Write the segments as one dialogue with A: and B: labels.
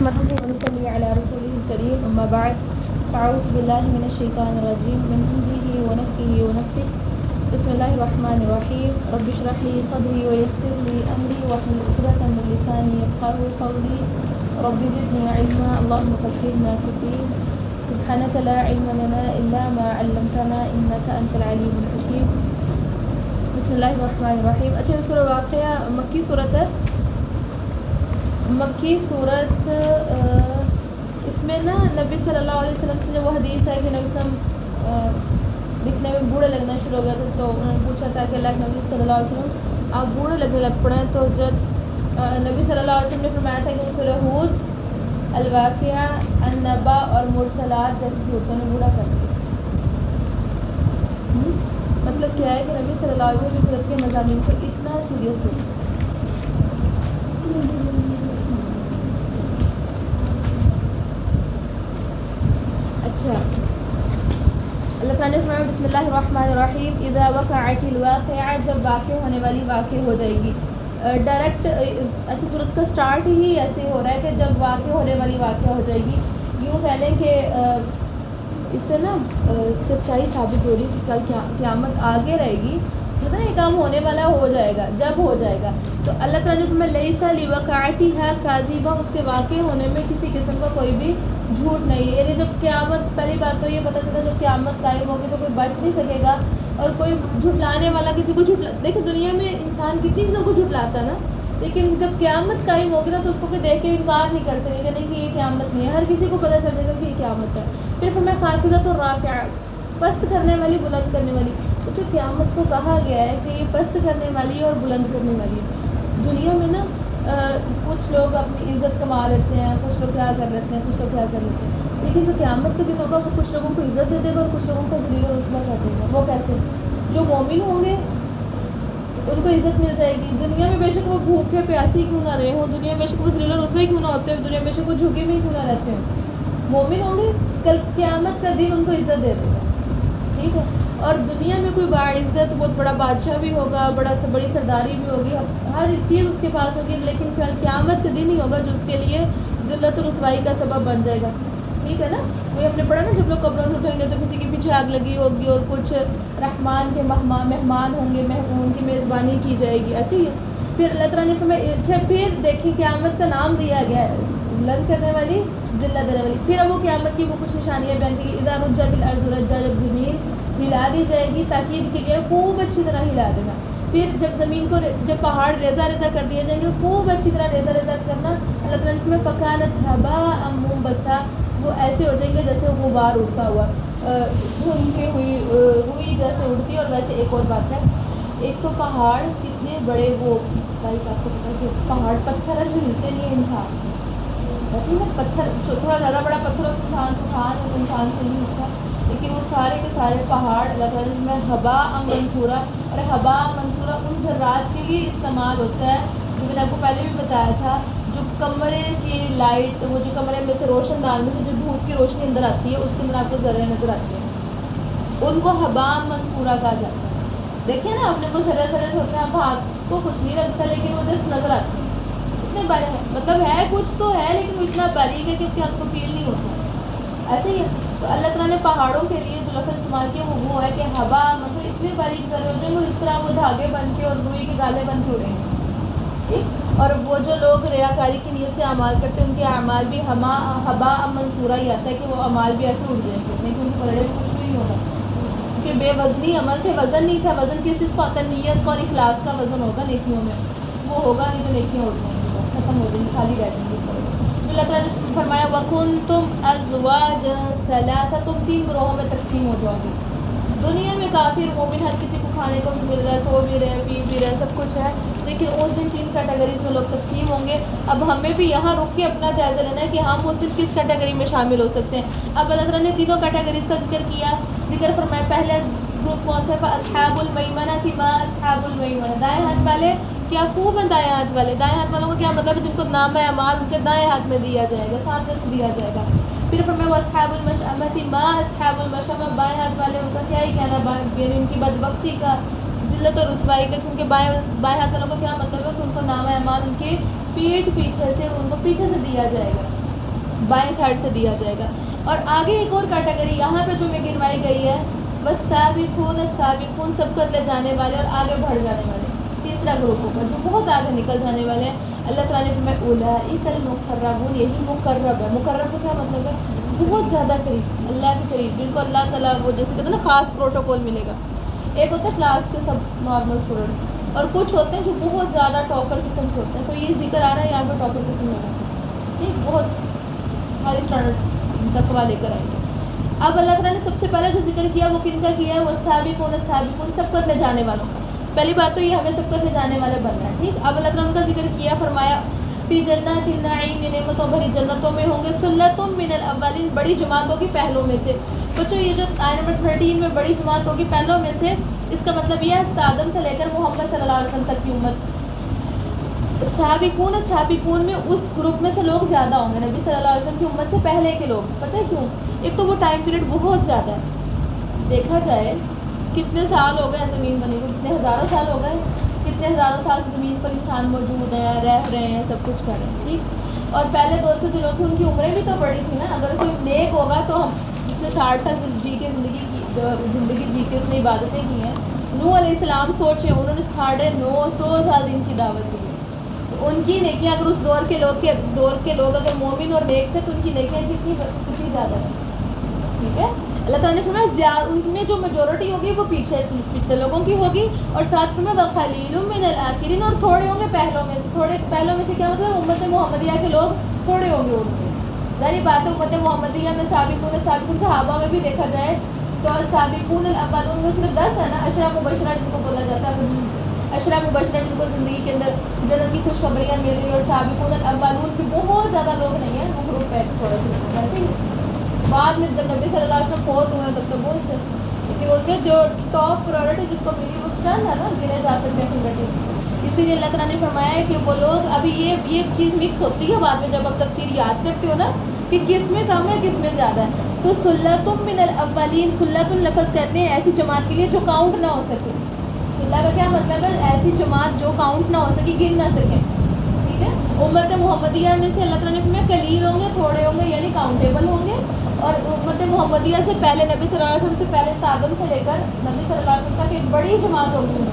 A: نحمده ونصلي على رسوله الكريم أما بعد فأعوذ بالله من الشيطان الرجيم من همزه ونفخه ونفثه بسم الله الرحمن الرحيم رب اشرح لي صدري ويسر لي أمري واحلل عقدة من لساني يفقهوا قولي رب زدني علما اللهم فقهنا في الدين سبحانك لا علم لنا إلا ما علمتنا إنك أنت العليم الحكيم بسم اللہ الرحمن الرحیم. اچھا سورہ واقعہ مکی صورت ہے. مکی صورت اس میں نا نبی صلی اللہ علیہ وسلم سے جو وہ حدیث ہے کہ نبی صلی اللہ علیہ وسلم دکھنے میں بوڑھے لگنا شروع ہو گیا تھا تو انہوں نے پوچھا تھا کہ اللہ کے نبی صلی اللہ علیہ وسلم آپ بوڑھے لگنے لگ پڑے ہیں. تو حضرت نبی صلی اللہ علیہ وسلم نے فرمایا تھا کہ وہ سورہ ہود الواقعہ النبا اور مرسلات جیسی صورتوں نے بوڑھا کر دیا. مطلب کیا ہے کہ نبی صلی اللہ علیہ وسلم کی صورت کے مضامین کو اتنا سیریس لے. اچھا اللہ تعالیٰ نے فرمایا بسم اللہ الرحمن الرحیم اذا وقعت الواقعہ جب واقع ہونے والی واقع ہو جائے گی. ڈائریکٹ اچھی صورت کا سٹارٹ ہی ایسے ہو رہا ہے کہ جب واقع ہونے والی واقع ہو جائے گی. یوں کہہ لیں کہ اس سے نا سچائی ثابت ہو رہی ہے کہ کل قیامت آگے رہے گی. مطلب یہ کام ہونے والا ہو جائے گا جب ہو جائے گا. تو اللہ تعالیٰ نے لیسا لوقعتها کاذبہ اس کے واقع ہونے میں کسی قسم کا کوئی بھی جھوٹ نہیں ہے. یعنی جب قیامت پہلی بات تو یہ پتہ چلا جب قیامت قائم ہوگی تو کوئی بچ نہیں سکے گا اور کوئی جھٹلانے والا کسی کو دیکھیں دنیا میں انسان کتنی چیزوں کو جھٹلاتا ہے نا, لیکن جب قیامت قائم ہوگی نا تو اس کو دیکھ کے انکار نہیں کر سکے گا نہیں کہ یہ قیامت نہیں ہے. ہر کسی کو پتہ چل جائے گا کہ یہ قیامت ہے. پھر فرمایا خافضۃ الرافعہ پست کرنے والی بلند کرنے والی. تو جو قیامت کو کہا گیا ہے کہ یہ پست کرنے والی اور بلند کرنے والی ہے. دنیا میں نا کچھ لوگ اپنی عزت کما لیتے ہیں, کچھ لوگ کیا کر لیتے ہیں, کچھ لوگ کیا کر لیتے ہیں, لیکن جو قیامت کا دن ہوگا وہ کچھ لوگوں کو عزت دے دے گا اور کچھ لوگوں کو ذلیل و رسوا کر دے گا. وہ کیسے؟ جو مومن ہوں گے ان کو عزت مل جائے گی. دنیا میں بے شک وہ بھوکے پیاسی کیوں نہ رہے ہوں, دنیا میں بے شک وہ ذلیل و رسوا کیوں نہ ہوتے ہیں, دنیا میں بے شک وہ جھکے میں کیوں نہ رہتے ہیں, مومن ہوں گے کل قیامت کا دن ان کو عزت دے دے گا. ٹھیک ہے. اور دنیا میں کوئی باعزت بہت بڑا بادشاہ بھی ہوگا, بڑی سرداری بھی ہوگی, ہر چیز اس کے پاس ہوگی, لیکن کل قیامت کا دن ہی ہوگا جو اس کے لیے ذلت و رسوائی کا سبب بن جائے گا. ٹھیک ہے نا. وہی ہم نے پڑھا نا جب لوگ قبروں سے اٹھیں گے تو کسی کے پیچھے آگ لگی ہوگی اور کچھ رحمان کے مہمان ہوں گے, ان کی میزبانی کی جائے گی. ایسے ہی پھر اللہ تعالیٰ نے فرمایا اچھا پھر دیکھیں قیامت کا نام دیا گیا ہے بلند کرنے والی ذلت دینے والی. پھر اب وہ قیامت کی وہ کچھ نشانیاں بیان کی. اذا رجت الارض رجا جب زمین ہلا دی جائے گی, تاکید کی گئی خوب اچھی طرح ہلا دینا. پھر جب زمین کو جب پہاڑ ریزہ ریزہ کر دیے جائیں گے خوب اچھی طرح ریزہ ریزہ کرنا. اللہ تعالیٰ نے فکانت هباء منبثا وہ ایسے ہو جائیں گے جیسے غبار اڑتا ہوا, دھن کے ہوئی جیسے اڑتی. اور ویسے ایک اور بات ہے, ایک تو پہاڑ کتنے بڑے وہ لائک آپ کو پتا ہے کہ پہاڑ پتھر ہے جو ہلتے نہیں ہیں انسان سے. ویسے نا پتھر تھوڑا زیادہ بڑا پتھر ہو تو انسان سے نہیں ہوتا, لیکن وہ سارے کے سارے پہاڑ اللہ تعالیٰ میں ہباء منصورہ. اور ہباء منصورہ ان ذرات کے لیے استعمال ہوتا ہے جو میں نے آپ کو پہلے بھی بتایا تھا, جو کمرے کی لائٹ, وہ جو کمرے میں سے روشن دان میں سے جو دھوپ کی روشنی اندر آتی ہے اس کے اندر آپ کو ذرے نظر آتی ہیں, ان کو ہباء منصورہ کہا جاتا ہے. دیکھیں نا آپ نے وہ ذرے ذرے سے ہوتے ہیں, آپ ہاتھ کو کچھ نہیں لگتا لیکن وہ جس نظر آتی ہے اتنے مطلب ہے کچھ تو ہے لیکن وہ اتنا باریک ہے کہ آپ کے ہاتھ کو فیل نہیں ہوتا. ایسے ہی ہے. تو اللہ تعالیٰ نے پہاڑوں کے لیے جو لفظ استعمال کیا وہ ہے کہ ہوا مطلب اتنے باریک ذرے ہوتے ہیں وہ اس طرح وہ دھاگے بن کے اور روئی کے گالے بن کے اڑیں گے. ٹھیک. اور وہ جو لوگ ریاکاری کی نیت سے اعمال کرتے ہیں ان کے اعمال بھی ہباء منصورہ ہی آتا ہے کہ وہ اعمال بھی ایسے اڑ جائیں گے, نہیں کہ ان کے پلڑے میں کچھ بھی نہیں ہوگا کیونکہ بے وزنی عمل تھے, وزن نہیں تھا. وزن کس چیز کا ہوتا ہے؟ نیت اور اخلاص کا وزن ہوگا نیکیوں میں, وہ ہوگا نہیں تو نیکیاں اڑ جائیں گی, بس ختم ہو جائیں گی, خالی رہ جائیں گے. اللہ تعالیٰ نے فرمایا وَكُنْتُمْ أَزْوَاجًا ثَلَاثًا تم 3 گروہوں میں تقسیم ہو جاؤ گے. دنیا میں کافر مومن ہر کسی کو کھانے کو بھی مل رہا ہے, سو بھی رہے, پی بھی رہے, سب کچھ ہے, لیکن اس دن 3 کیٹیگریز میں لوگ تقسیم ہوں گے. اب ہمیں بھی یہاں رک کے اپنا جائزہ لینا ہے کہ ہم اس دن کس کیٹیگری میں شامل ہو سکتے ہیں. اب اللہ تعالیٰ نے تینوں کیٹیگریز کا ذکر فرمایا. پہلے گروپ کون سا؟ فَأَصْحَابُ الْمَيْمَنَةِ مَا أَصْحَابُ الْمَيْمَنَةِ دائیں ہاتھ والے. کیا خوب ہیں دائیں ہاتھ والے. دائیں ہاتھ والوں کا کیا مطلب ہے؟ جن کو نام اعمال ان کے دائیں ہاتھ میں دیا جائے گا, سامنے سے دیا جائے گا. پھر فرمایا وَأَصْحَابُ الْمَشْأَمَةِ مَا أَصْحَابُ الْمَشْأَمَةِ بائیں ہاتھ والے ان کا کیا ہی کہنا, یعنی ان کی بدبختی کا, ذلت اور رسوائی کا, کیونکہ بائیں ہاتھ والوں کا کیا مطلب ہے کہ ان کو نام اعمال ان کے پیٹھ پیچھے سے ان کو پیچھے سے دیا جائے گا. بائیں سائڈ سے دیا جائے گا. اور آگے ایک اور کیٹیگری یہاں پہ جو میں گنوائی گئی ہے بس سابقون السابقون سبقت لے جانے والے اور آگے بڑھ جانے والے. تیسرا گروپ ہوگا جو بہت آگے نکل جانے والے ہیں. اللہ تعالیٰ نے فرمایا اولئک المقربون, یہی مقرب ہے. مقرب کا کیا مطلب ہے؟ بہت زیادہ قریب, اللہ کے قریب, جن کو اللہ تعالیٰ وہ جیسے کہتے ہیں نا خاص پروٹوکول ملے گا. ایک ہوتا ہے کلاس کے سب نارمل اسٹوڈنٹس اور کچھ ہوتے ہیں جو بہت زیادہ ٹاپر قسم کے ہوتے ہیں. تو یہ ذکر آ رہا ہے یہاں پہ ٹاپر قسم ہو رہا ہے, ٹھیک, بہت ہائی اسٹینڈرڈ تقویٰ لے کر آئیں گے. اب اللہ تعالیٰ نے سب سے پہلے جو ذکر کیا وہ کن کا کیا ہے؟ وہ سابقون السابقون, سبقت لے جانے والوں کا. پہلی بات تو یہ ہمیں سبقت لے جانے والے بننا ہے, ٹھیک. اب اللہ تعالیٰ نے ان کا ذکر کیا, فرمایا فی جنات النعیم, نعمتوں بھری جنتوں میں ہوں گے. ثلۃ من الاولین, بڑی جماعت ہوگی پہلوں میں سے. بچوں یہ جو آیت نمبر 13 میں بڑی جماعت ہوگی پہلوں میں سے, اس کا مطلب یہ ہے آدم سے لے کر محمد صلی اللہ علیہ وسلم تک کی امت. سابقون سابقون میں اس گروپ میں سے لوگ زیادہ ہوں گے نبی صلی اللہ علیہ وسلم کی امت سے پہلے کے لوگ. پتہ ہے کیوں؟ ایک تو وہ ٹائم پیریڈ بہت زیادہ ہے. دیکھا جائے کتنے سال ہو گئے زمین بنی ہوئی, کتنے ہزاروں سال ہو گئے, کتنے ہزاروں سال زمین پر انسان موجود ہیں, رہ رہے ہیں, سب کچھ کر رہے ہیں, ٹھیک. اور پہلے دور پہ جو لوگ تھے ان کی عمریں بھی تو بڑی تھی نا. اگر کوئی نیک ہوگا تو ہم اس نے 60 سال زندگی جی کے اس نے عبادتیں کی ہیں. نوح علیہ السلام سوچیں, انہوں نے 950 سال دین کی دعوت دی ہے. تو ان کی نیکیاں اگر اس دور کے لوگ اگر مومن اور نیک تھے تو ان کی نیکیاں کتنی زیادہ ہیں, ٹھیک ہے. اللہ تعالیٰ نے فرمایا ان میں جو میجورٹی ہوگی وہ پچھلے لوگوں کی ہوگی, اور ساتھ میں وقلیل من الاخرین, اور تھوڑے ہوں گے پہلوں میں سے. تھوڑے پہلوں میں سے کیا مطلب؟ امت محمدیہ کے لوگ تھوڑے ہوں گے ان میں. ظاہر بات ہے امت محمدیہ میں سابقون صحابہ میں بھی دیکھا جائے تو سابقون الاولون میں صرف 10 ہے نا, عشرہ مبشرہ جن کو بولا جاتا ہے, عشرہ مبشرہ جن کو زندگی کے اندر جنت کی خوشخبریاں مل رہی, اور سابقون الاولون پہ بہت زیادہ لوگ نہیں ہیں, وہ گروپ ہے تھوڑا سا ویسے ہی. بعد میں جب نبی صلی اللہ علیہ وسلم فوت ہوئے تب تو بہت سے, لیکن ان میں جو ٹاپ پرائورٹی جن کو ملی وہ چند ہے نا, گنے جا سکتے ہیں فنگر ٹپس. اسی لیے اللہ تعالیٰ نے فرمایا ہے کہ وہ لوگ ابھی یہ چیز مکس ہوتی ہے بعد میں جب آپ تفسیر یاد کرتے ہو نا کہ کس میں کم ہے کس میں زیادہ ہے. تو سلۃ من الاولین, سلۃ لفظ کہتے ہیں ایسی جماعت کے لیے جو کاؤنٹ نہ ہو سکے. سلہ کا کیا مطلب ہے؟ ایسی جماعت جو کاؤنٹ نہ ہو سکے, گن نہ سکے, ٹھیک ہے. امت محمدیہ میں سے اللہ تعالیٰ نے فرمایا قلیل ہوں گے, تھوڑے ہوں گے, یعنی کاؤنٹیبل ہوں گے. اور امت محمدیہ سے پہلے نبی صلی اللہ علیہ وسلم سے پہلے آدم سے لے کر نبی صلی اللہ علیہ وسلم تک ایک بڑی جماعت ہوگی.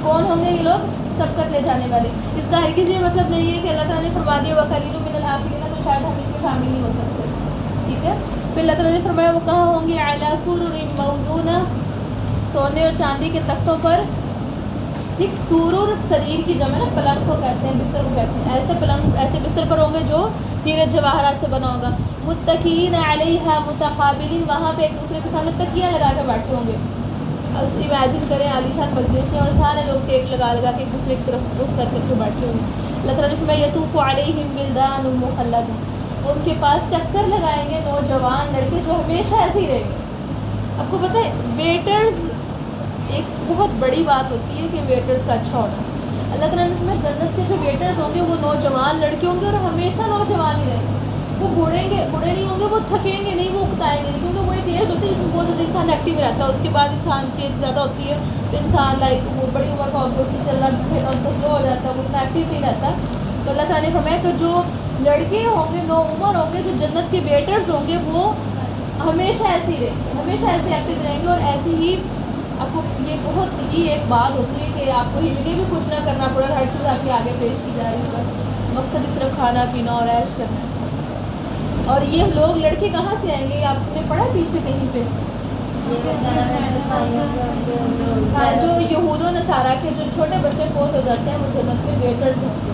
A: کون ہوں گے یہ لوگ؟ سبقت لے جانے والے. اس کا ہرگز یہ مطلب نہیں ہے کہ اللہ تعالیٰ نے فرما دیا وقلیل من الاخرین, تو شاید ہم اس میں شامل نہیں ہو سکتے, ٹھیک ہے. پھر اللہ تعالیٰ نے فرمایا وہ کہاں ہوں گے؟ علی سرر موضونہ, سونے اور چاندی کے تختوں پر, ٹھیک. سرور سریر کی جمع نا, پلنگ کو کہتے ہیں, بستر کو کہتے ہیں. ایسے پلنگ ایسے بستر پر ہوں گے جو ہیرے جواہرات سے بنا ہوگا. متقین علیہا متقابلین, وہاں پہ ایک دوسرے کے سامنے تکیاں لگا کے بیٹھے ہوں گے. امیجن کریں عالیشان مجلس ہیں اور سارے لوگ ٹیک لگا کے ایک دوسرے کی طرف رخ کر کے بیٹھے ہوں گے. اللہ تعالیٰ نے فرمایا یطوف علیہم ولدان مخلدون, ان کے پاس چکر لگائیں گے نوجوان لڑکے جو ہمیشہ ایسے ہی رہیں گے. آپ کو پتہ ہے ویٹرز ایک بہت بڑی بات ہوتی ہے کہ ویٹرز کا اچھا ہونا. اللہ تعالیٰ نے فرمایا جنت کے جو ویٹرز ہوں گے وہ نوجوان لڑکے ہوں گے اور ہمیشہ نوجوان ہی رہیں گے. وہ بوڑھے نہیں ہوں گے, وہ تھکیں گے نہیں, وہ اکتائیں گے نہیں, کیونکہ وہ ایک ایج ہوتی ہے جس میں بہت زیادہ انسان ایکٹیو رہتا ہے. اس کے بعد انسان کی ایج زیادہ ہوتی ہے تو انسان لائک وہ بڑی عمر کا ہوتا ہے, اس سے چلنا پھرنا اس کا سلو ہو جاتا ہے, وہ اتنا ایکٹیو نہیں رہتا. تو اللہ تعالیٰ نے فرمایا کہ جو لڑکے ہوں گے نو عمر ہوں گے, جو جنت کے ویٹرز ہوں گے وہ ہمیشہ ایسے ہی رہیں گے, ہمیشہ ایسے ایکٹیو رہیں گے. اور ایسی ہی آپ کو یہ بہت ہی ایک بات ہوتی ہے کہ آپ کو ہل کے بھی کچھ نہ کرنا پڑے, ہر چیز آپ کے آگے پیش کی جا رہی ہے, بس مقصد صرف کھانا پینا اور عیش کرنا ہے. اور یہ لوگ لڑکے کہاں سے آئیں گے؟ آپ نے پڑھا پیچھے کہیں پہ جو یہود و نصارہ کے جو چھوٹے بچے فوت ہو جاتے ہیں وہ جنت میں ویٹرز ہوں گے,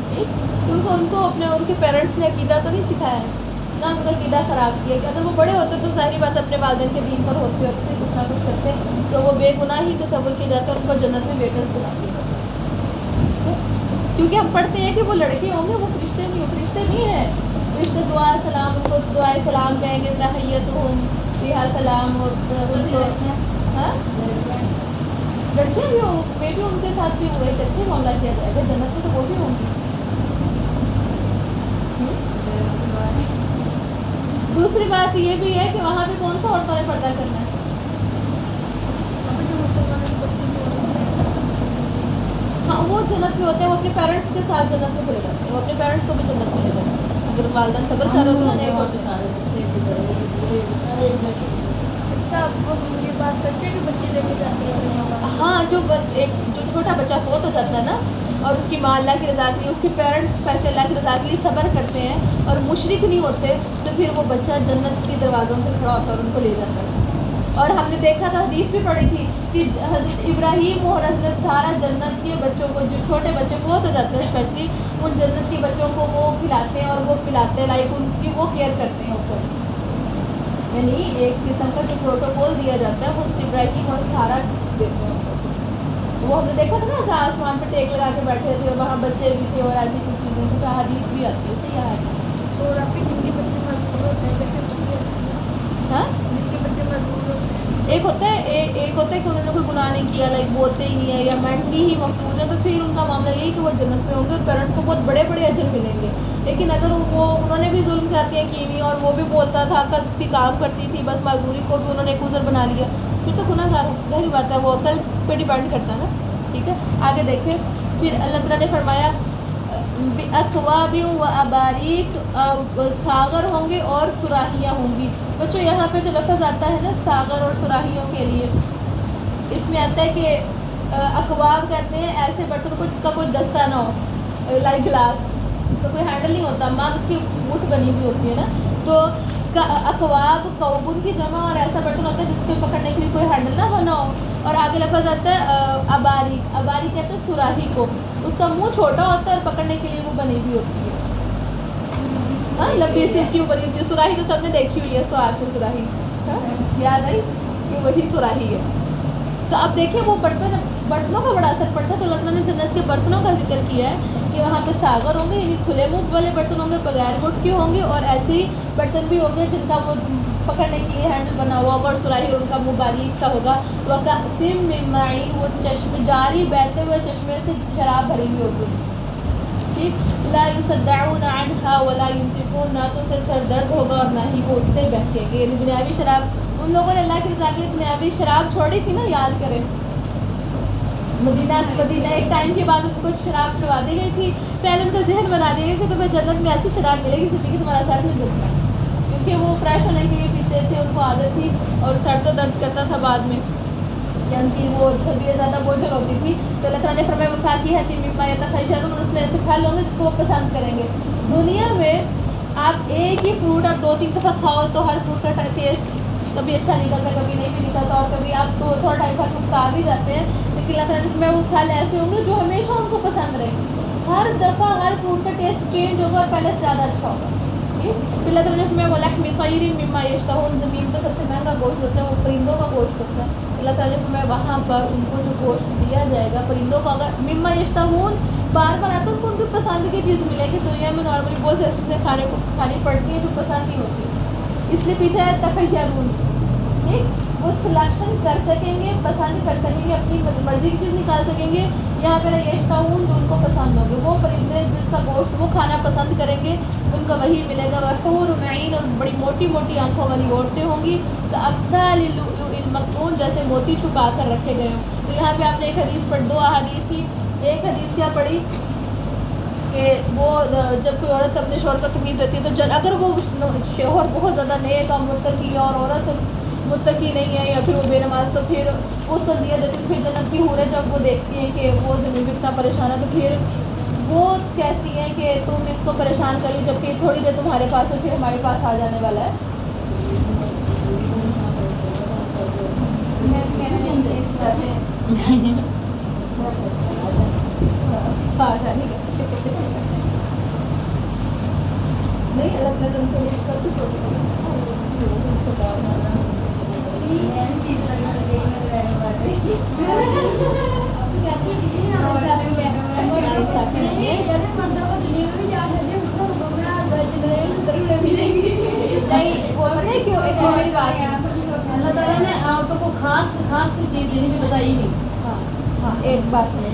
A: ٹھیک. کیونکہ ان کو ان کے پیرنٹس نے عقیدہ تو نہیں سکھایا ہے, نہ ان کا عقیدہ خراب کیا کہ اگر وہ بڑے ہوتے تو ظاہری بات اپنے والدین کے دین پر ہوتے کچھ نہ کچھ کرتے تو وہ بے گناہ ہی تصور کیا جاتا ہے, ان کو جنت میں ویٹرز بنا دیا جاتا. کیونکہ ہم پڑھتے ہیں کہ وہ لڑکے ہوں گے, وہ فرشتے نہیں ہیں. فرشتے دعا سلام, ان کو دعائے سلام کہیں گے, تحیتہم فیہا سلام. اور ان کو لڑکیاں بھی ہوں, بیٹی ان کے ساتھ بھی ہوئے, ایک اچھے معاملہ کیا جائے گا جنت میں, تو وہ بھی ہوں گی. دوسری بات یہ بھی ہے کہ وہاں پہ کون سا عورتوں نے پردہ کرنا ہے؟ ہاں وہ جنت میں ہوتے ہیں, وہ اپنے پیرنٹس کے ساتھ جنت میں چلے جاتے ہیں, وہ اپنے پیرنٹس کو بھی جنت میں لے جاتے ہیں. اگر والدین صبر کر رہے ہو تو انہیں ایک ہوتا ہے.
B: اچھا یہ بات سچ ہے کہ بچے لے کے جاتے ہیں؟
A: ہاں جو چھوٹا بچہ فوت ہو جاتا ہے نا اور اس کی ماں اللہ کی رضا کے لیے، اس کے پیرنٹس اسپیشلی اللہ کی رضا کے لیے صبر کرتے ہیں اور مشرک نہیں ہوتے، تو پھر وہ بچہ جنت کے دروازوں پہ کھڑا ہوتا ہے اور ان کو لے جاتا ہے. اور ہم نے دیکھا تھا، حدیث بھی پڑھی تھی کہ حضرت ابراہیم اور حضرت سارہ جنت کے بچوں کو، جو چھوٹے بچے فوت ہو جاتے ہیں اسپیشلی ان جنت کے بچوں کو وہ کھلاتے ہیں اور وہ پلاتے ہیں، لائک ان کی وہ کیئر کرتے ہیں اوپر. یعنی ایک قسم کا جو پروٹوکول دیا جاتا ہے وہ ابراہیم اور سارہ دیتے ہیں ان کو. وہ ہم نے دیکھا تھا نا ایسا آسمان پہ ٹیک لگا کے بیٹھے تھے، وہاں بچے بھی تھے اور ایسی کچھ چیزیں تھیں. حدیث بھی آتی ہے، صحیح حدیث.
B: اور آپ کے جن کے بچے مزدور ہوتے ہیں
A: ہاں
B: جن کے بچے مزدور ہوتے ہیں،
A: ایک ہوتا ہے کہ انہوں نے کوئی گناہ نہیں کیا، لائک بولتے ہی نہیں ہے یا مینٹلی ہی مفلوج ہے، تو پھر ان کا معاملہ یہی کہ وہ جنت میں ہوں گے اور پیرنٹس کو بہت بڑے بڑے اجر ملیں گے. لیکن اگر انہوں نے بھی ظلم زیادتیاں کی ہوئی اور وہ بھی بولتا تھا، عقل اس کی کام کرتی تھی، بس معذوری کو بھی انہوں نے ایک عذر بنا لیا، پھر تو گناہ گار ظاہری بات ہے، وہ عقل پہ ڈیپینڈ کرتا ہے نا. ٹھیک ہے، آگے دیکھیں. پھر اللہ تعالیٰ نے فرمایا اکواب و اباریک، ساغر ہوں گے اور سراہیاں ہوں گی. بچوں یہاں پہ جو لفظ آتا ہے نا ساغر اور سراہیوں کے لیے، اس میں آتا ہے کہ اکواب کہتے ہیں ایسے برتن کو جس کا کوئی دستہ نہ ہو، لائک گلاس، اس کا کوئی ہینڈل نہیں ہوتا، مگ کی مٹھ بنی ہوئی ہوتی ہے نا. تو اکواب کوبن کی جمع اور ایسا برتن ہوتا ہے جس پہ پکڑنے کے لیے کوئی ہینڈل نہ بنا ہو. اور آگے لفظ آتا ہے اباریک، اباریک کہتے ہیں سراہی کو، اس کا منہ چھوٹا ہوتا ہے اور پکڑنے کے لیے وہ بنی ہوئی ہوتی ہے. ہاں لمبی سی اس کی اوپر ہوتی ہے. سراہی تو سب نے دیکھی ہوئی ہے، سواد سے سراہی یاد آئی کہ وہی سراہی ہے. تو اب دیکھیں وہ برتنوں کا بڑا اثر پڑتا ہے. تو اللہ تعالیٰ نے جنت کے برتنوں کا ذکر کیا ہے کہ وہاں پہ ساغر ہوں گے، یعنی کھلے منہ والے برتن ہوں گے، بغیر مٹھ کے ہوں گے، اور ایسے ہی برتن بھی ہوں گے جن کا وہ پکڑنے کے لیے ہینڈل بنا ہوا ہوگا اور سراہی اور ان کا منہ باریک سا ہوگا. وَكَأْسٍ مِّن مَّعِينٍ، وہ چشمے جاری بہتے ہوئے چشمے سے شراب بھری ہوئی ہوگی. ٹھیک، لا يصدعون عنها ولا ينزفون، نہ تو اسے سر درد ہوگا اور نہ ہی وہ اس سے بہکیں گے. یعنی دنیاوی شراب، ان لوگوں نے اللہ کی رضا کے لیے دنیاوی شراب چھوڑی تھی نا، یاد کریں. مدینہ ایک ٹائم کے بعد ان کو شراب چھڑوا دی گئی تھی. پہلے ان کا ذہن بنا دیا گیا کہ تمہیں جنت میں ایسی شراب ملے گی جس سے کہ تمہارا سر نہیں دکھتا، کیونکہ وہ فریش ہونے کے لیے پیتے تھے، ان کو عادت تھی، اور سر تو درد کرتا تھا بعد میں، کہ ان کی وہ طبیعت زیادہ بوجھل ہوتی تھی. تو اللہ تعالیٰ نے فرمایا وفاکہۃ مما یتخیرون، اور اس میں ایسے پھل ہوں گے جس کو وہ پسند کریں گے. دنیا میں آپ ایک ہی فروٹ آپ 2-3 دفعہ کھاؤ تو ہر فروٹ کا ٹیسٹ کبھی اچھا نکلتا ہے، کبھی نہیں بھی نکلتا، اور کبھی آپ تو تھوڑا ٹائم بعد کھا بھی جاتے ہیں. لیکن اللہ تعالیٰ میں وہ پھل ایسے ہوں گے جو ہمیشہ ان کو پسند رہیں گے. ہر دفعہ ہر فروٹ کا ٹیسٹ چینج ہوگا اور پہلے سے زیادہ اچھا ہوگا. پھر اللہ تعالیٰ نے وَلَحْمِ طَيْرٍ مِّمَّا يَشْتَهُونَ، زمین پہ سب سے مہنگا گوشت ہوتا ہے وہ پرندوں کا گوشت ہوتا ہے. اللہ تعالیٰ نے وہاں پر ان کو جو گوشت دیا جائے گا پرندوں کا، اگر مما یشتہون بار بار آتا ہے، ان کو ان کی پسند کی چیز ملے گی. دنیا میں نارملی بہت سی ایسی چیزیں کھانی پڑتی ہیں جو پسند نہیں ہوتی، اس لیے پیچھے ہے تخیرون. ٹھیک، وہ سلیکشن کر سکیں گے، پسند کر سکیں گے، اپنی مرضی کی چیز نکال سکیں گے. یہاں پہ یشتہون جو ان کو پسند ہوگی، وہ پرندے جس کا گوشت وہ کھانا پسند کریں گے ان کا وہی ملے گا. وحور عین، اور بڑی موٹی موٹی آنکھوں والی عورتیں ہوں گی. تو امثال اللؤلؤ المکنون، جیسے موتی چھپا کر رکھے گئے ہوں. تو یہاں پہ آپ نے ایک حدیث پڑھ، 2 احادیث کی. ایک حدیث کیا پڑھی کہ وہ جب کوئی عورت اپنے شوہر کو تکلیف دیتی ہے تو اگر وہ شوہر بہت زیادہ نیک اور متقی ہے اور عورت متقی نہیں ہے یا پھر وہ بے نماز، تو پھر وہ اس کو زیادہ دیتی ہے. پھر جنت کی حوریں جب وہ دیکھتی ہیں کہ وہ زمین پہ اتنا پریشان ہے تو پھر وہ کہتی ہیں کہ تم اس کو پریشان کریے، جبکہ تھوڑی دیر تمہارے پاس ہے، پھر ہمارے پاس آ جانے والا ہے. نہیں الگ
C: اللہ تعالیٰ نے عورتوں کو خاص کوئی چیز دینے کی بتائی نہیں.
A: ہاں ایک بات سنیں،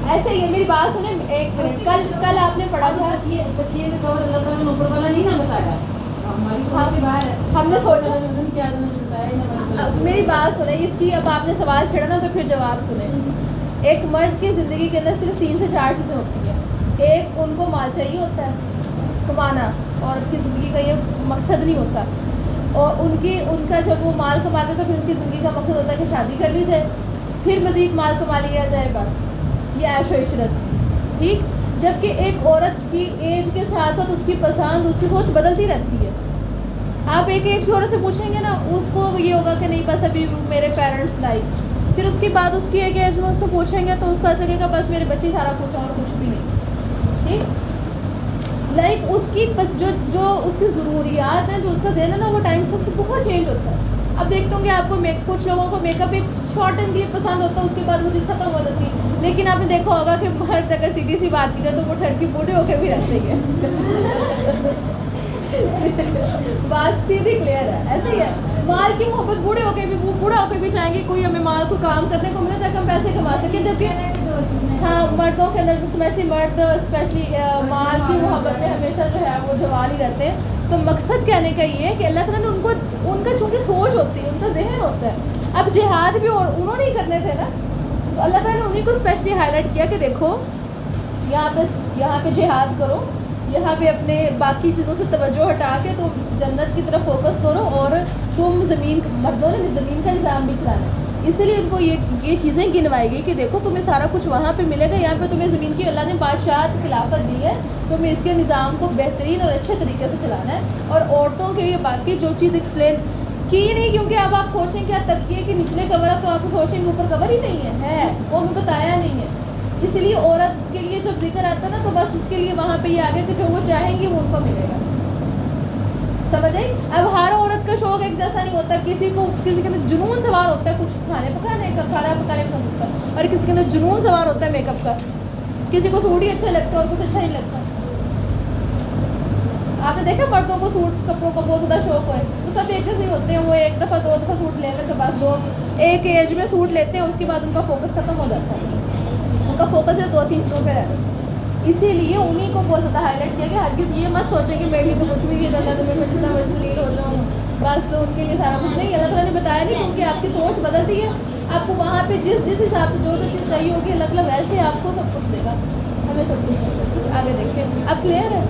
A: ایسے ہی میری بات سنیں ایک منٹ. کل آپ نے پڑھا تھا
C: اللہ تعالیٰ نے اوپر والا نہیں نا بتایا، ہماری سمجھ سے باہر ہے.
A: ہم نے سوچا میری بات سنیں اس کی. اب آپ نے سوال چھیڑا نا تو پھر جواب سنیں. ایک مرد کی زندگی کے اندر صرف 3 سے 4 چیزیں ہوتی ہیں. ایک، ان کو مال چاہیے ہوتا ہے. کمانا عورت کی زندگی کا یہ مقصد نہیں ہوتا. اور ان کا جب وہ مال کماتے تو پھر ان کی زندگی کا مقصد ہوتا ہے کہ شادی کر لی جائے, پھر مزید مال کما لیا جائے, بس یہ عیش و عشرت. ٹھیک, جبکہ ایک عورت کی ایج کے ساتھ ساتھ اس کی پسند, اس کی سوچ بدلتی رہتی ہے. آپ ایک ایج کی عورت سے پوچھیں گے نا, اس کو یہ ہوگا کہ نہیں بس ابھی میرے پیرنٹس لائک, پھر اس کے بعد اس کی ایک ایج میں اس سے پوچھیں گے تو اس کو ایسا لگے گا بس میرے بچے سارا کچھ اور کچھ بھی نہیں. ٹھیک, لائک اس کی جو اس کی ضروریات ہیں, جو اس کا ذہن ہے نا, وہ ٹائم سے بہت چینج ہوتا ہے. اب دیکھتے ہوں گے آپ کو کچھ لوگوں کو میک اپ ایک شارٹ ٹائم کے لیے پسند ہوتا ہے, اس کے بعد وہ چیز ختم ہو جاتی ہے. لیکن آپ نے دیکھا ہوگا کہ مرد اگر سیدھی سی بات کی جائے تو وہ ٹھڑکی بوڑھے ہو کے بھی رکھتے ہی ہے. بات سیدھی کلیئر ہے, ایسا ہی ہے. مال کی محبت بوڑھے ہو کے بھی, وہ بوڑھا ہو کے بھی چاہیں گے کوئی ہمیں مال کو کام کرنے کو ملے تاکہ ہم پیسے کما سکیں. جبکہ ہاں مردوں کے اندر اسپیشلی مال کی محبت میں ہمیشہ جو ہے وہ جوان ہی رہتے ہیں. تو مقصد کہنے کا یہ ہے کہ اللہ تعالیٰ نے ان کا چونکہ سوچ ہوتی ہے, ان کا ذہن ہوتا ہے. اب جہاد بھی انہوں نے ہی کرنے تھے نا, تو اللہ تعالیٰ نے انہیں کو اسپیشلی ہائی لائٹ کیا کہ دیکھو یہاں پہ جہاد کرو, یہاں پہ اپنے باقی چیزوں سے توجہ ہٹا کے تم جنت کی طرف فوکس کرو, اور تم مردوں نے زمین کا نظام بھی چلانا ہے. اسی لیے ان کو یہ چیزیں گنوائی گئی کہ دیکھو تمہیں سارا کچھ وہاں پہ ملے گا, یہاں پہ تمہیں زمین کی اللہ نے بادشاہت خلافت دی ہے, تمہیں اس کے نظام کو بہترین اور اچھے طریقے سے چلانا ہے. اور عورتوں کے لیے باقی جو چیز ایکسپلین کی نہیں, کیونکہ اب آپ سوچیں کہ تکیے کے نچلے کور ہے تو آپ کو سوچیں کہ اوپر کور ہی نہیں ہے, وہ ہمیں بتایا نہیں ہے. اسی لیے عورت کے لیے جب ذکر آتا ہے نا تو بس اس کے لیے وہاں پہ یہ آگے کہ جو وہ چاہیں گی وہ ان کو ملے گا. سمجھ آئی؟ اب ہر عورت کا شوق ایک جیسا نہیں ہوتا, کسی کے اندر جنون سوار ہوتا ہے کچھ کھانے پکانے کا, کھانا پکانے کا ہوتا ہے, اور کسی کے اندر جنون سوار ہوتا ہے میک اپ کا. کسی کو سوٹ ہی اچھا لگتا ہے اور کچھ اچھا نہیں لگتا. آپ نے دیکھا مردوں کو سوٹ کپڑوں کا بہت زیادہ شوق ہے, تو سب ایک جیسے ہی ہوتے ہیں, وہ ایک دفعہ 2 دفعہ سوٹ لے لیں تو بس لوگ ایک ایج میں سوٹ لیتے ہیں, اس کے بعد ان کا فوکس ختم ہو جاتا ہے. ان کا فوکس ہے 2-3 چیزوں پہ رہتا ہے. اسی لیے انہیں کو بہت زیادہ ہائی لائٹ کیا کہ ہرگز یہ مت سوچیں کہ میرے لیے تو کچھ بھی نہیں اللہ تمہیں میں جتنا مرضی ذلیل ہو جاؤں, بس ان کے لیے سارا کچھ نہیں. اللہ تعالیٰ نے بتایا نہیں, کیونکہ آپ کی سوچ بدلتی ہے. آپ کو وہاں پہ جس حساب سے جو چیز چاہیے ہوگی اللہ تعالیٰ ویسے آپ کو سب کچھ دے گا, ہمیں سب کچھ. آگے دیکھیں, اب کلیئر ہے.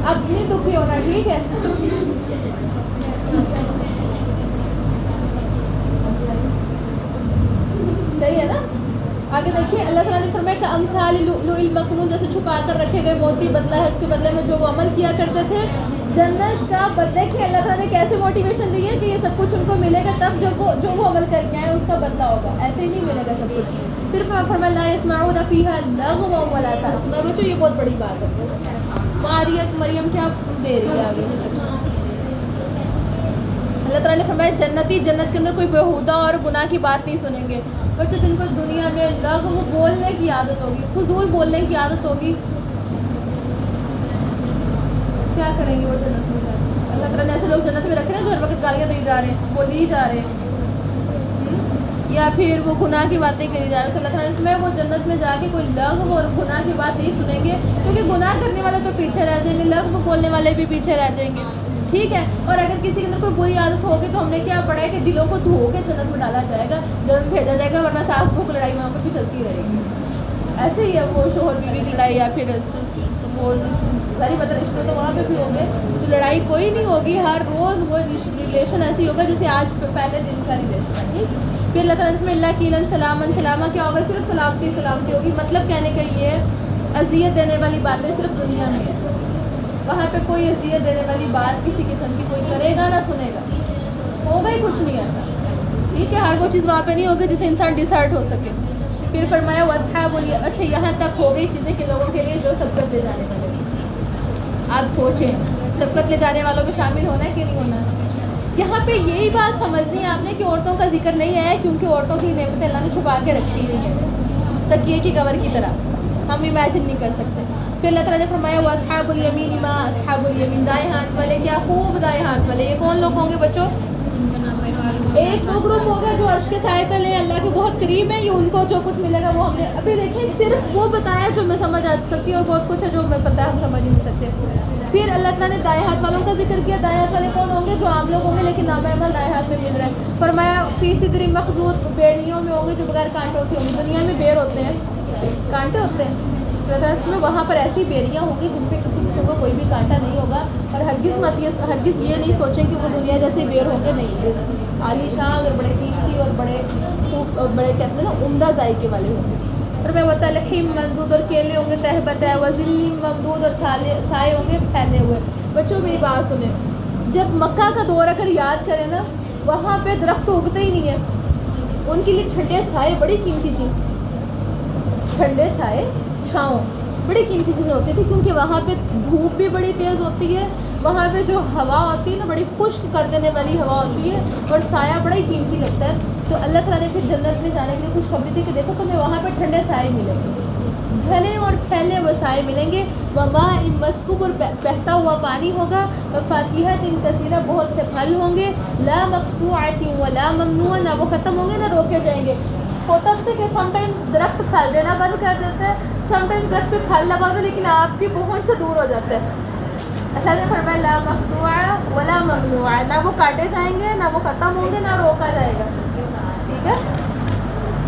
A: اب نہیں دکھی ہونا, ٹھیک ہے. صحیح ہے نا. آگے دیکھیے, اللہ تعالیٰ نے فرمایا کہ امثال لؤلؤ المکنون, جیسے چھپا کر رکھے گئے موتی بدلہ ہے اس کے بدلے میں جو وہ عمل کیا کرتے تھے. جنت کا بدلے کہ اللہ تعالیٰ نے کیسے موٹیویشن دی ہے کہ یہ سب کچھ ان کو ملے گا, تب جو وہ عمل کر کے آئے اس کا بدلہ ہوگا, ایسے ہی نہیں ملے گا سب کچھ. پھر فرمایا لا يسمعون فيها لغوا ولا تأثيما. بچوں یہ بہت بڑی بات ہے. مریم کیا دے رہی ہے آگے. اللہ تعالیٰ نے فرمایا جنتی جنت کے اندر کوئی بےہودہ اور گناہ کی بات نہیں سنیں گے. بچوں جن کو دنیا میں لغو بولنے کی عادت ہوگی, فضول بولنے کی عادت ہوگی, کیا کریں گے وہ جنت میں جا کے؟ اللہ تعالیٰ نے ایسے لوگ جنت میں رکھے ہیں جو ہر وقت گالیاں دی جا رہے ہیں, بولی جا رہے ہیں, یا پھر وہ گناہ کی باتیں کری جا رہے ہیں. تو اللہ تعالیٰ نے فرمایا وہ جنت میں جا کے کوئی لغو اور گناہ کی بات نہیں سنیں گے, کیونکہ گناہ کرنے والے تو پیچھے رہ جائیں گے, لغو بولنے والے بھی پیچھے رہ جائیں گے. ٹھیک ہے. اور اگر کسی کے اندر کوئی بری عادت ہوگی تو ہم نے کیا پڑھا ہے کہ دلوں کو دھو کے جنت میں ڈالا جائے گا, جنت بھیجا جائے گا, ورنہ ساس بہو کی لڑائی وہاں پر بھی چلتی رہے گی. ایسے ہی ہے وہ شوہر بیوی کی لڑائی, یا پھر ساری مطلب رشتے تو وہاں پہ بھی ہوں گے, تو لڑائی کوئی نہیں ہوگی. ہر روز وہ ریلیشن ایسے ہی ہوگا جیسے آج پہلے دن کا ریلیشن ہے. ٹھیک. پھر اللہ تعالیٰ نے اللہ کی سلامن سلامہ کیا ہوگا, صرف سلامتی سلامتی ہوگی. مطلب کہنے کا یہ ہے اذیت دینے والی باتیں صرف دنیا میں ہے, وہاں پہ کوئی اذیت دینے والی بات کسی قسم کی کوئی کرے گا نہ سنے گا, ہوگا ہی کچھ نہیں ایسا. ٹھیک ہے. ہر وہ چیز وہاں پہ نہیں ہوگی جسے انسان ڈسہرٹ ہو سکے. پھر فرمایا واصحاب اچھا یہاں تک ہو گئی چیزیں کہ لوگوں کے لیے جو سبقت لے جانے والے. آپ سوچیں سبقت لے جانے والوں میں شامل ہونا ہے کہ نہیں ہونا. یہاں پہ یہی بات سمجھنی ہے آپ نے کہ عورتوں کا ذکر نہیں آیا کیونکہ عورتوں کی نعمت اللہ نے چھپا کے رکھی ہوئی ہے تکیے کی کور کی طرح, ہم امیجن نہیں کر سکتے. پھر اللہ تعالیٰ نے فرمایا واصحاب الیمین ما اصحاب الیمین, دائیں ہاتھ والے کیا خوب دائیں ہاتھ والے. یہ کون لوگ ہوں گے بچوں؟ ایک وہ گروپ ہوگا جو عرش کے سائے تلے اللہ کے بہت قریب ہے, یہ ان کو جو کچھ ملے گا وہ ہم نے ابھی دیکھیں صرف وہ بتایا جو میں سمجھ آ سکتی ہے, اور بہت کچھ ہے جو میں پتہ ہے ہم سمجھ نہیں سکتے. پھر اللہ تعالیٰ نے دائیں ہاتھ والوں کا ذکر کیا. دائیں ہاتھ والے کون ہوں گے؟ جو عام لوگ ہوں گے لیکن نام عمل دائیں ہاتھ میں مل رہا ہے. فرمایا فی صدر مخضود, بیڑیوں میں ہوں گے جو بغیر کانٹوں کی ہوں گے. دنیا میں بیر ہوتے ہیں کانٹے ہوتے ہیں میں وہاں پر ایسی بیریاں ہوں گی جن پہ کسی قسم کا کوئی بھی کانٹا نہیں ہوگا. اور ہرگز یہ نہیں سوچیں کہ وہ دنیا جیسے بیر ہوں گے. نہیں, عالی شان اور بڑے قیمتی اور بڑے کہتے ہیں نا عمدہ ذائقے والے ہوں گے. اور میں بتا لحیم منضود اور کیلے ہوں گے تہبت ہے وزلی ممدود اور سائے ہوں گے پھیلے ہوئے. بچوں میری بات سنیں, جب مکہ کا دور اگر یاد کریں نا وہاں پہ درخت اگتے ہی نہیں ہیں. ان کے لیے ٹھنڈے سائے بڑی قیمتی چیز تھی. ٹھنڈے سائے چھاؤں بڑی قیمتی چیزیں ہوتی تھی کیونکہ وہاں پہ دھوپ بھی بڑی تیز ہوتی ہے. وہاں پہ جو ہوا ہوتی ہے نا بڑی خشک کر دینے والی ہوا ہوتی ہے اور سایہ بڑا ہی قیمتی لگتا ہے. تو اللہ تعالیٰ نے پھر جنت میں جانے کے لیے خوشخبری دی کہ دیکھو تمہیں وہاں پہ ٹھنڈے سائے ملیں گے, گھنے اور پھیلے ہوئے سائے ملیں گے. وماء مسکوب اور بہتا ہوا پانی ہوگا. وفاکہۃ کثیرہ بہت سے پھل ہوں گے. لا مقطوعۃ ولا ممنوع نہ وہ ختم ہوں گے نہ روکے جائیں گے. ہوتا ہے کہ سم ٹائمز درخت پھل دینا بند کر دیتا ہے, سم ٹائمز درخت پہ پھل لگا دو لیکن آپ کی پہنچ سے دور ہو جاتا ہے. اللہ نے فرمایا لا مقطوع ولا ممنوع, نہ وہ کاٹے جائیں گے نہ وہ ختم ہوں گے نہ روکا جائے گا. ٹھیک ہے.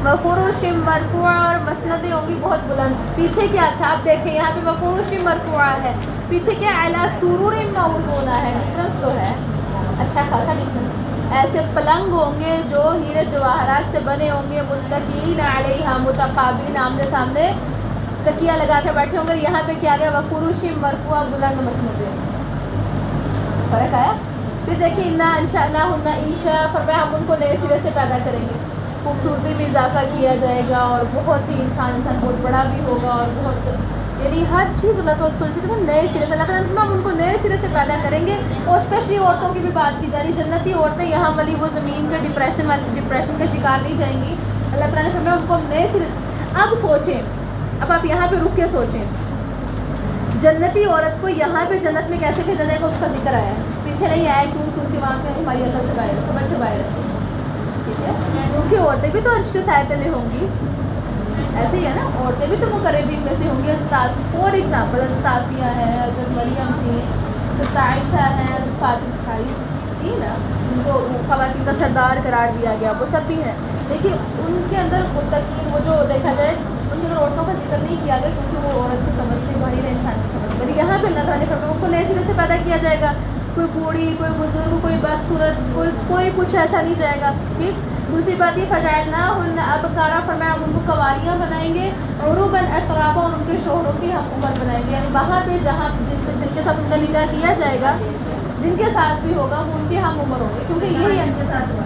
A: وفروش مرفوع اور مسندیں ہوں گی بہت بلند. پیچھے کیا تھا آپ دیکھیں یہاں پہ وفروش مرفوع ہے, پیچھے کیا علی سرور موضونہ ہے. ڈفرینس تو ہے اچھا خاصا ڈفرینس. ایسے پلنگ ہوں گے جو ہیرے جواہرات سے بنے ہوں گے. متکئین علیہا متقابلین آمنے سامنے تکیہ لگا کے بیٹھے ہوں گے. یہاں پہ کیا گیا وفروش مرفوع بلند مسندیں. فرق آیا. پھر دیکھیے انا انشأناہن انشاء فرمایا ہم ان کو نئے سرے سے پیدا کریں گے. خوبصورتی میں اضافہ کیا جائے گا اور بہت ہی انسان بہت بڑا بھی ہوگا اور بہت یعنی ہر چیز اللہ تعالیٰ اس کو جیسے کہتے ہیں نئے سرے سے اللہ تعالیٰ ہم ان کو نئے سرے سے پیدا کریں گے. اور اسپیشلی عورتوں کی بھی بات کی جا رہی. جنتی عورتیں یہاں والی وہ زمین کے ڈپریشن کا شکار نہیں جائیں گی. اللہ تعالیٰ نے فرمایا ان کو نئے سرے سے. اب سوچیں, اب آپ یہاں پہ رک کے سوچیں جنتی عورت کو یہاں پہ جنت میں کیسے بھیجا جائے گا. اس کا ذکر آیا ہے, پیچھے نہیں آیا کیونکہ وہاں پہ ہماری عقل سے باہر سمجھ سے باہر ہے. ٹھیک ہے, کیونکہ عورتیں بھی تو عرش کے سائے تلے ہوں گی. ایسے ہی ہے نا, عورتیں بھی تو مقربین میں سے ہوں گی. فور ایگزامپل حضرت آسیہ ہے, حضرت مریم تھی, حضرت عائشہ ہے, حضرت فاطمہ تھی نا, ان کو خواتین کا سردار قرار دیا گیا. وہ سب بھی ہیں لیکن ان کے اندر متقین وہ جو دیکھا جائے ان کے اندر عورتوں کا ذکر نہیں کیا گیا کیونکہ وہ عورت کی سمجھ سے باہر ہے, انسان کی سمجھ پر. یہاں پہ اللہ تعالیٰ نے فرمایا ان کو نئے سرے سے پیدا کیا جائے گا. کوئی بوڑھی کوئی بزرگ کوئی بدصورت کوئی کچھ ایسا نہیں جائے گا. ٹھیک. دوسری بات یہ فجعلناہن ابکارا فرمایا ہم ان کو قواریاں بنائیں گے. عروبا اترابا اور ان کے شوہروں کی ہم عمر بنائیں گے. یعنی وہاں پہ جہاں جن کے ساتھ ان کا نکاح کیا جائے گا جن کے ساتھ بھی ہوگا وہ ان کے ہم عمر ہوں گے کیونکہ یہی ان کے ساتھ ہوا.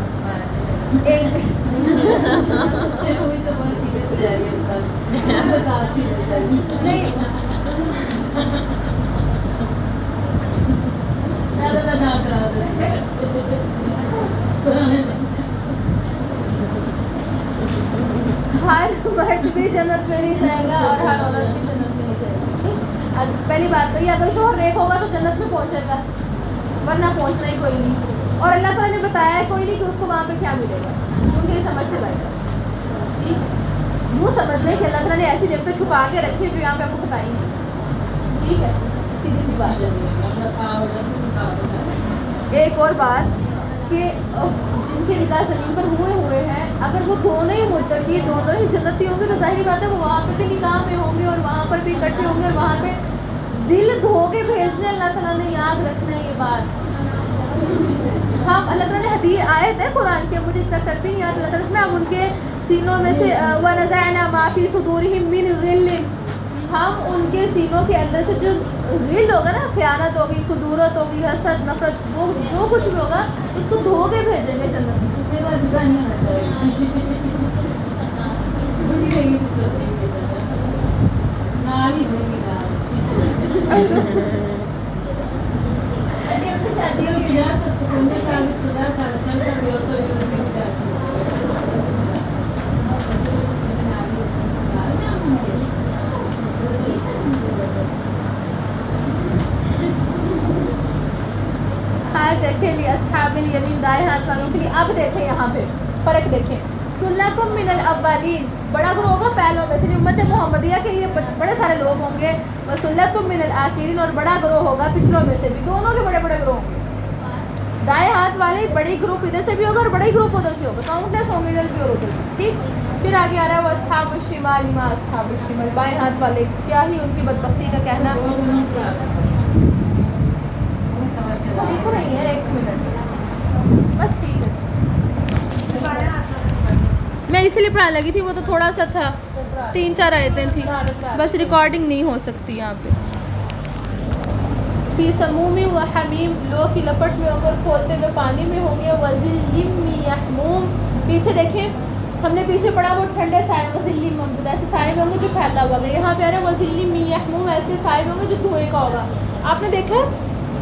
A: ہر مرد بھی جنت میں نہیں جائے گا اور ہر عورت بھی جنت میں نہیں جائے گا. پہلی بات تو یہ اگر شوہر نیک ہوگا تو جنت میں پہنچے گا ورنہ پہنچنا ہی کوئی نہیں. اور اللہ تعالیٰ نے بتایا ہے کوئی نہیں کہ اس کو وہاں پہ کیا ملے گا کیونکہ یہ سمجھ سے باہر ہے. ٹھیک, وہ سمجھ لیں کہ اللہ تعالیٰ نے ایسی نعمتیں چھپا کے رکھی جو یہاں پہ آپ کو بتائیں گے. ٹھیک ہے, سیدھی سی بات ہے. ایک اور بات کہ جن کے نکاح زمین پر ہوئے ہیں اگر وہ دونوں ہی متقی دونوں ہی جنتی ہوں گے تو ظاہری بات ہے وہ وہاں پہ بھی نکاح میں ہوں گے اور وہاں پر بھی اکٹھے ہوں گے. اور وہاں پہ دل دھو کے بھیجنے اللہ تعالیٰ نے یاد رکھنا ہے یہ بات. ہم اللہ تعالیٰ نے حدیث آیت ہے قرآن کے مجھے اتنا تک بھی نہیں یاد. اللہ تعالیٰ نے ہم ان کے سینوں میں سے وَنَزَعْنَا مَا فِي صُدُورِهِم مِّن غِلٍّ ہم ان کے سینوں کے اندر سے جو غل ہوگا نا, خیانت ہوگی, کدورت ہوگی, حسد, نفرت, وہ جو کچھ بھی ہوگا اس کو دھو کے بھیجیں گے جنت. دیکھیں لی اصحاب الیمین دائیں ہاتھ والوں کے لیے. اب دیکھیں یہاں پہ فرق دیکھیں. سلۃ من الاولین بڑا گروہ ہوگا پہلوں میں سے امت محمدیہ کے لیے بڑے سارے لوگ ہوں گے. وسلۃ من الآخرین اور بڑا گروہ ہوگا پچھلوں میں سے بھی. دونوں کے بڑے بڑے گروہ ہوں گے. دائیں ہاتھ والے بڑی گروپ ادھر سے بھی ہوگا اور بڑے گروپ ادھر سے ہوگا، کاؤنٹلیس ہوں گے ادھر بھی اور ادھر بھی، ٹھیک. پھر آگے آ رہا ہے وہ اصحاب الشمال ما اصحاب الشمال، بائیں ہاتھ والے کیا ہی ان کی بدبختی کا کہنا. دیکھو نہیں ہے، ایک منٹ بس، ٹھیک ہے. میں اسی لیے پڑھانے لگی تھی، وہ تو تھوڑا سا تھا، 3-4 آیتیں تھیں، بس ریکارڈنگ نہیں ہو سکتی یہاں پہ. فی سموم و حمیم، لو کی لپٹ میں اگر کھولتے ہوئے پانی میں ہوں گے. وظل من یحموم، پیچھے دیکھیں ہم نے پیچھے پڑھا وہ ٹھنڈے سائے، وظل ممدود، ایسے سائے میں ہوں گے جو پھیلا ہوا ہے. یہاں پہ آ رہا ہے وظل من یحموم، ایسے سائے میں ہوں گے جو دھوئیں کا ہوگا. آپ نے دیکھا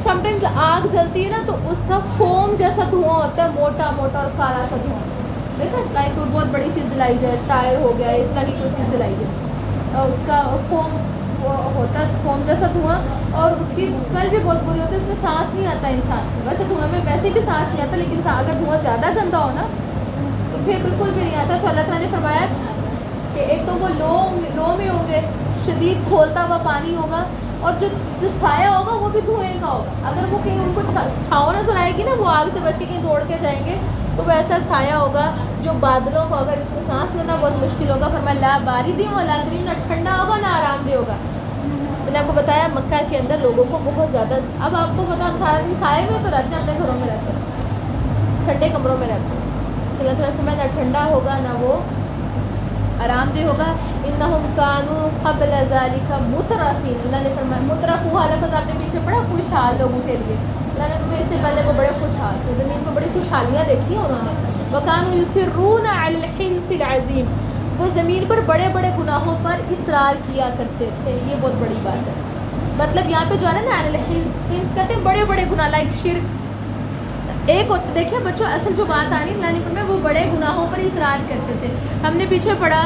A: سم ٹائمز آگ جلتی ہے نا تو اس کا فوم جیسا دھواں ہوتا ہے، موٹا موٹا اور کالا سا دھواں. دیکھا لائک کوئی بہت بڑی چیز جلائی جائے، ٹائر ہو گیا، اس طرح کی کوئی چیز جلائی جائے، اور اس کا فوم وہ ہوتا ہے فوم جیسا دھواں، اور اس کی اسمیل بھی بہت بری ہوتی ہے، اس میں سانس نہیں آتا انسان کو. ویسے دھواں میں ویسے بھی سانس نہیں آتا، لیکن اگر دھواں زیادہ گندا ہو نا تو پھر بالکل بھی نہیں آتا. تو اللہ تعالیٰ نے فرمایا کہ ایک تو وہ لو میں ہوں گے، شدید کھولتا ہوا پانی ہوگا، اور جو سایہ ہوگا وہ بھی دھوئیں کا ہوگا. اگر وہ کہیں ان کو چھاؤں نظر آئے گی نا، وہ آگ سے بچ کے کہیں دوڑ کے جائیں گے، تو وہ ایسا سایہ ہوگا جو بادلوں کو اگر اس میں سانس لینا بہت مشکل ہوگا. فرمایا لا باردی ولا کریم، نہ ٹھنڈا ہوگا نہ آرام دہ ہوگا. میں نے آپ کو بتایا مکہ کے اندر لوگوں کو بہت زیادہ، اب آپ کو پتا ہم سارا دن سائے میں تو رہتے ہیں، اپنے گھروں میں رہتے ہیں، ٹھنڈے کمروں میں رہتے ہیں. تو اللہ تعالیٰ فرمایا نہ ٹھنڈا ہوگا نہ وہ آرام دہ ہوگا. انہم کانوا قبل ذلک مترفین، اللہ نے فرمایا مترف ہوا لفظ آپ نے پیچھے پڑھا، خوشحال لوگوں کے لیے. اللہ نے فرمایا اس سے پہلے وہ بڑے خوشحال تھے، زمین پر بڑی خوشحالیاں دیکھی ہیں انہوں نے. وکانوا یصرون علی الحنث العظیم، وہ زمین پر بڑے بڑے گناہوں پر اصرار کیا کرتے تھے. یہ بہت بڑی بات ہے. مطلب یہاں پہ جو ہے نا علی الحنث کہتے ہیں بڑے بڑے گناہ، لائک شرک. ایک دیکھیں بچوں، اصل جو بات آ رہی ہے اللہ نے فرمایا وہ بڑے گناہوں پر اصرار کرتے تھے. ہم نے پیچھے پڑھا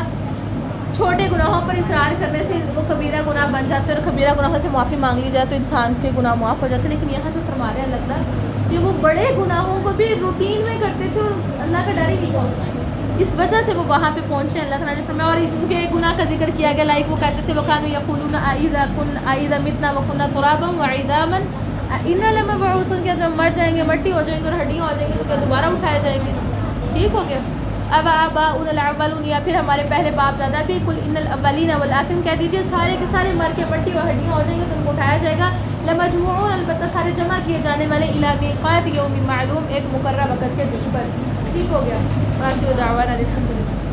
A: چھوٹے گناہوں پر اصرار کرنے سے وہ کبیرہ گناہ بن جاتے ہیں، اور کبیرہ گناہوں سے معافی مانگ لی جائے تو انسان کے گناہ معاف ہو جاتے ہیں. لیکن یہاں پہ فرما رہے ہیں اللہ تعالیٰ کہ وہ بڑے گناہوں کو بھی روٹین میں کرتے تھے اور اللہ کا ڈر ہی نہیں ہوتا، اس وجہ سے وہ وہاں پہ پہنچے. اللہ تعالیٰ نے فرمایا، اور ان کے گناہ کا ذکر کیا گیا، لائک وہ کہتے تھے وَكَانُوا يَقُولُونَ أَإِذَا مِتْنَا وَكُنَّا تُرَابًا وَعِظَامًا أَإِنَّا لَمَبْعُوثُونَ، کیا جب مر جائیں گے، مٹی ہو جائیں گے اور ہڈیاں ہو جائیں گے تو کیا دوبارہ اٹھائے جائیں گے. ٹھیک ہو گیا. اب آباؤنا الاولون، یا پھر ہمارے پہلے باپ دادا بھی، قل ان الاولین والآخرین، کہہ دیجیے سارے کے سارے مر کے مٹی اور ہڈیاں ہو جائیں گے تو ان کو اٹھایا جائے گا. لمجموعون، البتہ سارے جمع کیے جانے والے، الی میقات یوم معلوم، ایک مقررہ وقت کے دن پر. ٹھیک ہو گیا. باقی دعوانا الحمدللہ.